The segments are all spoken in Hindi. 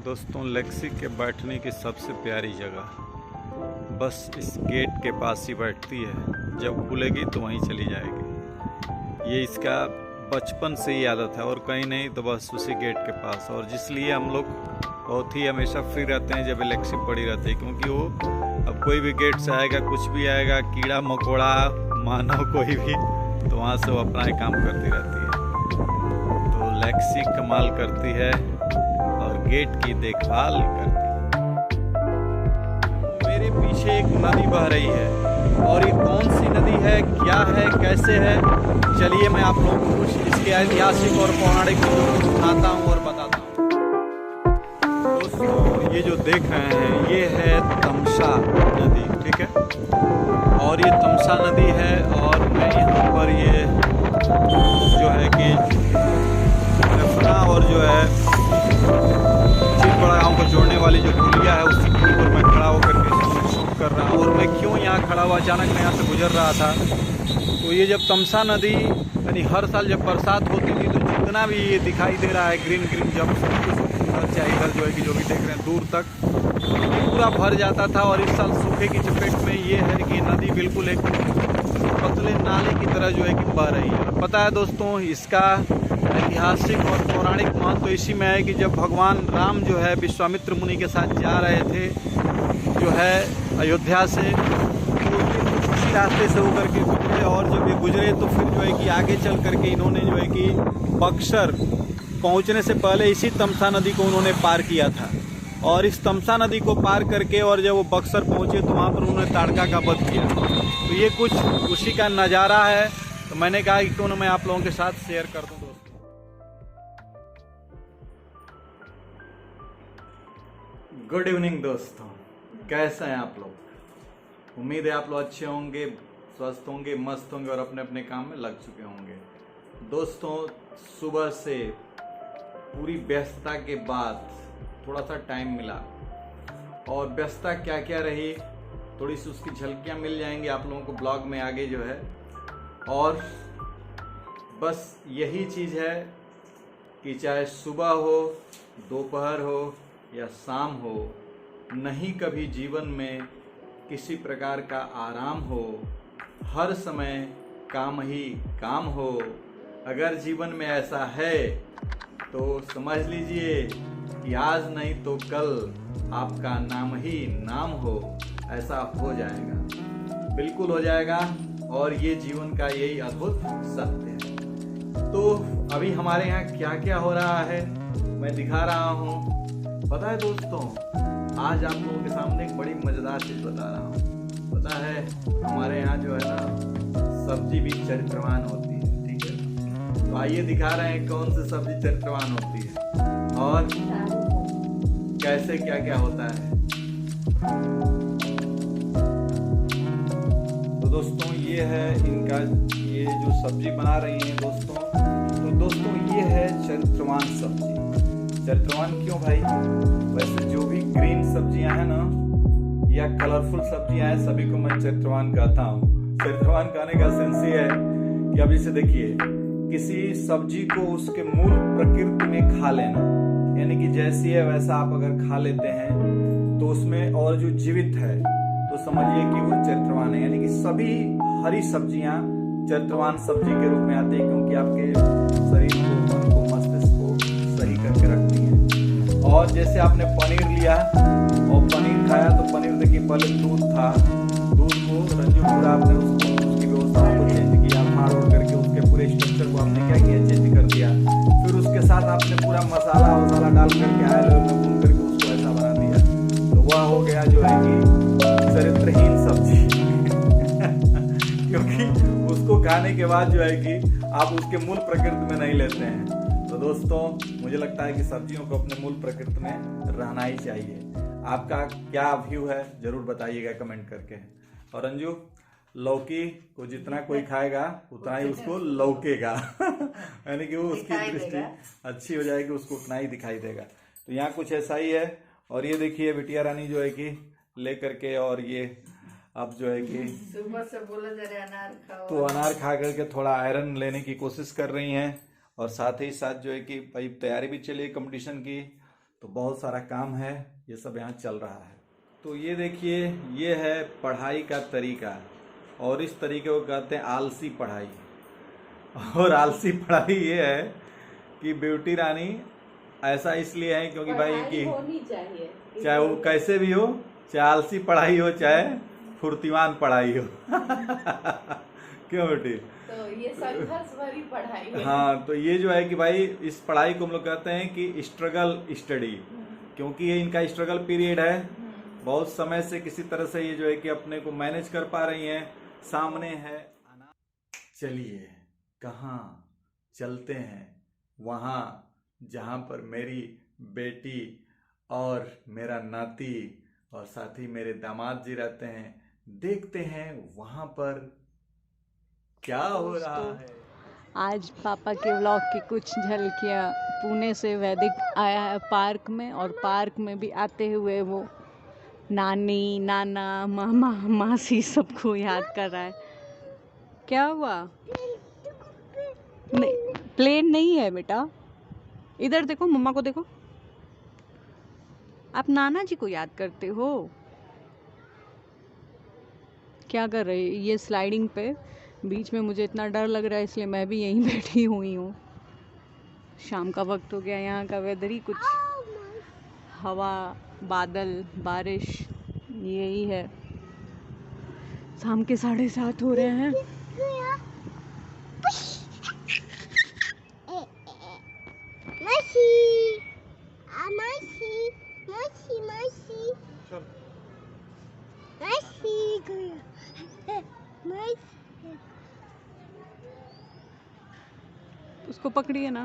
दोस्तों, लेक्सी के बैठने की सबसे प्यारी जगह बस इस गेट के पास ही बैठती है। जब खुलेगी तो वहीं चली जाएगी। ये इसका बचपन से ही आदत है और कहीं नहीं तो बस उसी गेट के पास। और जिसलिए हम लोग बहुत ही हमेशा फ्री रहते हैं जब लेक्सी पड़ी रहती है, क्योंकि वो अब कोई भी गेट से आएगा, कुछ भी आएगा, कीड़ा मकोड़ा मानव कोई भी, तो वहाँ से वो अपना ही काम करती रहती है। तो लेक्सी कमाल करती है और गेट की देखभाल करती है। मेरे पीछे एक नदी बह रही है और ये कौन सी नदी है, क्या है, कैसे है, चलिए मैं आप लोगों को कुछ इसके ऐतिहासिक और पौराणिक सुनाता हूँ और बताता हूँ। दोस्तों, ये जो देख रहे हैं ये है तमसा नदी, ठीक है। और ये तमसा नदी है और मैं यहाँ पर ये जो है कि रफना और जो है चिलबड़ा गाँव को जोड़ने वाली जो पुलिया है उसी पुल पर मैं खड़ा होकर के शूट कर रहा हूँ। और मैं क्यों यहाँ खड़ा हुआ, अचानक मैं यहाँ से गुजर रहा था तो ये जब तमसा नदी यानी हर साल जब बरसात होती थी तो जितना भी ये दिखाई दे रहा है ग्रीन ग्रीन, जब सब कुछ चाहे इधर जो है कि जो भी देख रहे हैं दूर तक पूरा भर जाता था। और इस साल सूखे की चपेट में ये है कि नदी बिल्कुल एक पतले नाले की तरह जो है कि बह रही है। पता है दोस्तों, इसका ऐतिहासिक और पौराणिक महत्व तो इसी में है कि जब भगवान राम जो है विश्वामित्र मुनि के साथ जा रहे थे जो है अयोध्या से, तो इसी रास्ते से होकर के गुजरे। और जब ये गुजरे तो फिर जो है कि आगे चल करके इन्होंने जो है कि बक्सर पहुंचने से पहले इसी तमसा नदी को उन्होंने पार किया था। और इस तमसा नदी को पार करके और जब वो बक्सर पहुंचे तो वहाँ पर उन्होंने ताड़का का वध किया। तो ये कुछ उसी का नज़ारा है, तो मैंने कहा कि क्यों ना मैं आप लोगों के साथ शेयर कर दूं। दोस्तों, गुड इवनिंग दोस्तों, कैसे हैं आप लोग? उम्मीद है आप लोग अच्छे होंगे, स्वस्थ होंगे, मस्त होंगे और अपने अपने काम में लग चुके होंगे। दोस्तों, सुबह से पूरी व्यस्तता के बाद थोड़ा सा टाइम मिला और व्यस्तता क्या क्या रही थोड़ी सी उसकी झलकियाँ मिल जाएंगी आप लोगों को ब्लॉग में आगे जो है। और बस यही चीज़ है कि चाहे सुबह हो, दोपहर हो या शाम हो, नहीं कभी जीवन में किसी प्रकार का आराम हो, हर समय काम ही काम हो। अगर जीवन में ऐसा है तो समझ लीजिए कि आज नहीं तो कल आपका नाम ही नाम हो, ऐसा हो जाएगा, बिल्कुल हो जाएगा। और ये जीवन का यही अद्भुत सत्य है। तो अभी हमारे यहाँ क्या क्या हो रहा है मैं दिखा रहा हूँ। पता है दोस्तों, आज आप लोगों के सामने एक बड़ी मजेदार चीज बता रहा हूँ। पता है, हमारे यहाँ जो है ना सब्जी भी चरित्रवान होती है, ठीक है। तो आइए दिखा रहे हैं कौन सी सब्जी चरित्रवान होती है और कैसे क्या क्या होता है। तो दोस्तों, ये है इनका, ये जो सब्जी बना रही हैं दोस्तों, तो दोस्तों ये है चरित्रवान सब्जी। चरित्रवान क्यों भाई? वैसे जो भी ग्रीन सब्जियां हैं ना या कलरफुल सब्जियां हैं सभी को मैं चरित्रवान कहता हूँ। चरित्रवान कहने का सेंस ये है कि अब इसे देखिए, किसी सब्जी को उसके मूल प्रकृति में खा लेना, यानी कि जैसी है वैसा आप अगर खा लेते हैं तो उसमें और जो जीवित है तो समझिए कि वो चरित्रवान है। यानी कि सभी हरी सब्जियां चरित्रवान सब्जी के रूप में आती है, क्योंकि आपके शरीर को, मन को, मस्तिष्क को सही करके रखती है। और जैसे आपने पनीर लिया और पनीर खाया तो पनीर देखिए पहले दूध था, दूध को रंजू पूरा आपने उसकी व्यवस्था को चेंज किया, फाड़ उड़ करके उसके पूरे स्ट्रक्चर को आपने क्या किया, चेंज कर दिया। फिर उसके साथ आपने पूरा मसाला वसाला डाल करके आयल में भून करके उसको ऐसा बना दिया, तो वह हो गया जो है कि चरित्रहीन सब्जी क्योंकि उसको खाने के बाद जो है कि आप उसके मूल प्रकृति में नहीं लेते हैं। तो दोस्तों, मुझे लगता है कि सब्जियों को अपने मूल प्रकृति में रहना ही चाहिए। आपका क्या व्यू है जरूर बताइएगा कमेंट करके। और अंजू, लौकी को जितना कोई खाएगा उतना ही उसको लौकेगा यानी कि वो उसकी दृष्टि अच्छी हो जाएगी, उसको उतना ही दिखाई देगा। तो यहाँ कुछ ऐसा ही है। और ये देखिए बिटिया रानी जो है कि ले करके, और ये अब जो है कि सुबह से बोला जा रहा है अनार खाओ, तो अनार खा करके थोड़ा आयरन लेने की कोशिश कर रही हैं। और साथ ही साथ जो है कि भाई तैयारी भी चली कंपटीशन की, तो बहुत सारा काम है, ये सब यहाँ चल रहा है। तो ये देखिए, ये है पढ़ाई का तरीका, और इस तरीके को कहते हैं आलसी पढ़ाई। और आलसी पढ़ाई ये है कि ब्यूटी रानी ऐसा इसलिए है क्योंकि भाई की होनी चाहिए, चाहे वो कैसे भी हो, चाहे आलसी पढ़ाई हो चाहे फुर्तीवान पढ़ाई हो। क्यों बेटी? तो ये संघर्ष भरी पढ़ाई है। हाँ, तो ये जो है कि भाई इस पढ़ाई को हम लोग कहते हैं कि स्ट्रगल स्टडी, क्योंकि ये इनका स्ट्रगल पीरियड है। बहुत समय से किसी तरह से ये जो है कि अपने को मैनेज कर पा रही हैं। सामने है, चलिए कहाँ चलते हैं, वहाँ जहाँ पर मेरी बेटी और मेरा नाती और साथ ही मेरे दामाद जी रहते हैं। देखते हैं वहाँ पर क्या हो रहा है। आज पापा के व्लॉग की कुछ झलकियाँ। पुणे से वैदिक आया है पार्क में, और पार्क में भी आते हुए वो नानी, नाना, मामा, मासी सबको याद कर रहा है। क्या हुआ? नहीं, प्लेन नहीं है बेटा, इधर देखो, मम्मा को देखो। आप नाना जी को याद करते हो? क्या कर रहे? ये स्लाइडिंग पे बीच में मुझे इतना डर लग रहा है, इसलिए मैं भी यहीं बैठी हुई हूँ। शाम का वक्त हो गया, यहाँ का वेदर ही कुछ, हवा, बादल, बारिश, यही है। शाम के 7:30 हो रहे हैं। उसको पकड़िए ना।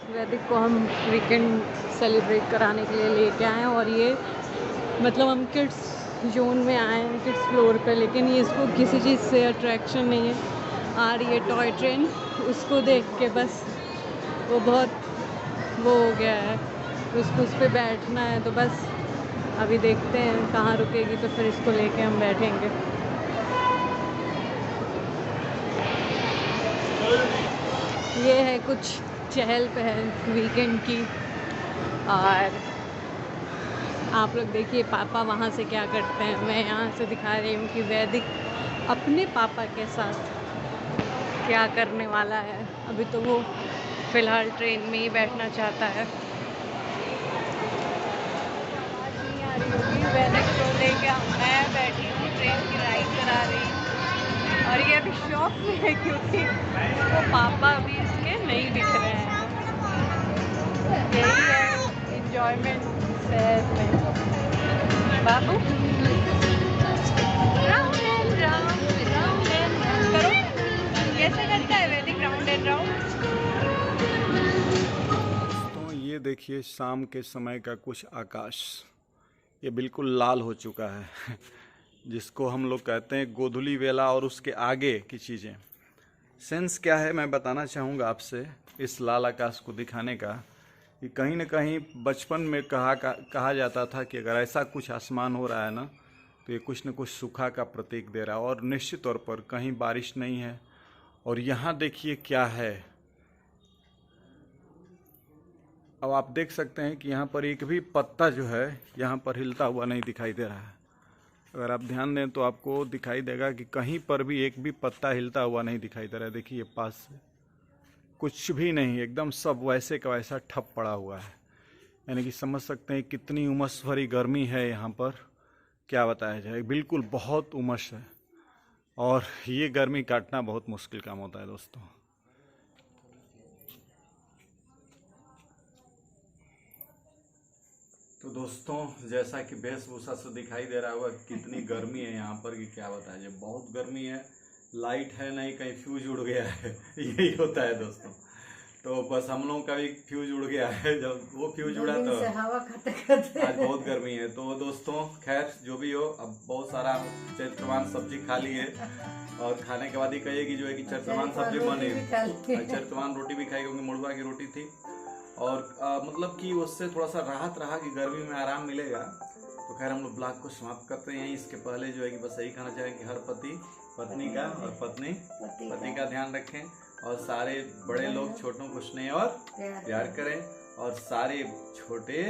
वैदिक को हम वीकेंड सेलिब्रेट कराने के लिए लेके आए हैं, और ये मतलब हम किड्स जोन में आए हैं, किड्स फ्लोर पे, लेकिन ये इसको किसी चीज़ से अट्रैक्शन नहीं है। आ रही है टॉय ट्रेन, उसको देख के बस वो बहुत वो हो गया है, उसको उस पर बैठना है। तो बस अभी देखते हैं कहाँ रुकेगी, तो फिर इसको लेके हम बैठेंगे। ये है कुछ चहल पहल वीकेंड की। और आप लोग देखिए पापा वहाँ से क्या करते हैं। मैं यहाँ से दिखा रही हूँ कि वैदिक अपने पापा के साथ क्या करने वाला है। अभी तो वो फ़िलहाल ट्रेन में ही बैठना चाहता है। आवाज़ नहीं आ रही होगी, वैदिक को लेके मैं बैठी हूँ, ट्रेन की राइड करा रही हूँ। और ये अभी शॉक में है क्योंकि वो पापा अभी इसके नहीं दिख रहे हैं। यही है इंजॉयमेंट शहर में। बाबू round and round, round and round करो। कैसे करता है वैदिक राउंड एंड राउंड? तो ये देखिए शाम के समय का कुछ आकाश, ये बिल्कुल लाल हो चुका है। जिसको हम लोग कहते हैं गोधुली वेला, और उसके आगे की चीज़ें। सेंस क्या है मैं बताना चाहूँगा आपसे इस लाल आकाश को दिखाने का, कि कहीं न कहीं बचपन में कहा जाता था कि अगर ऐसा कुछ आसमान हो रहा है ना, तो ये कुछ न कुछ सूखा का प्रतीक दे रहा है। और निश्चित तौर पर कहीं बारिश नहीं है। और यहाँ देखिए क्या है, अब आप देख सकते हैं कि यहाँ पर एक भी पत्ता जो है यहाँ पर हिलता हुआ नहीं दिखाई दे रहा है। अगर आप ध्यान दें तो आपको दिखाई देगा कि कहीं पर भी एक भी पत्ता हिलता हुआ नहीं दिखाई दे रहा है। देखिए पास से कुछ भी नहीं, एकदम सब वैसे का वैसा ठप पड़ा हुआ है। यानी कि समझ सकते हैं कितनी उमस भरी गर्मी है यहाँ पर, क्या बताया जाए। बिल्कुल बहुत उमस है, और ये गर्मी काटना बहुत मुश्किल काम होता है दोस्तों। तो दोस्तों जैसा कि वेशभूषा से दिखाई दे रहा होगा कितनी गर्मी है यहाँ पर, कि क्या बताया जाए। बहुत गर्मी है, लाइट है नहीं, कहीं फ्यूज उड़ गया है। यही होता है दोस्तों। तो बस हम लोगों का भी फ्यूज उड़ गया है। जब वो फ्यूज उड़ा तो हवा खाते खाते आज बहुत गर्मी है। तो दोस्तों खैर जो भी हो, अब बहुत सारा चरित्रवान सब्जी खा ली है, और खाने के बाद ही कहिए जो है कि चरित्रवान सब्जी बनी, चरित्रवान रोटी भी खाई, क्योंकि मुर्गा की रोटी थी। और मतलब कि उससे थोड़ा सा राहत रहा कि गर्मी में आराम मिलेगा। तो खैर हम लोग ब्लॉग को समाप्त करते हैं। इसके पहले जो है कि बस यही कहना चाहेंगे कि हर पति पत्नी का और पत्नी पति का ध्यान रखें। और सारे बड़े लोग छोटों को स्नेह और प्यार करें, और सारे छोटे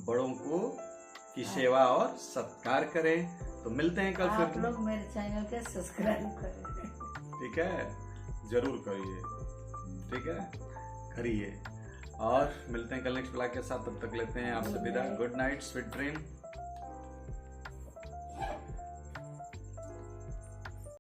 बड़ों को की सेवा और सत्कार करें। तो मिलते हैं कल आप फिर। लोग मेरे चैनल के सब्सक्राइब करें। ठीक है, जरूर करिए, ठीक है, करिए। और मिलते हैं कल नेक्स्ट ब्लॉग के साथ, तब तक लेते हैं आपसे विदा। Good night, sweet dream.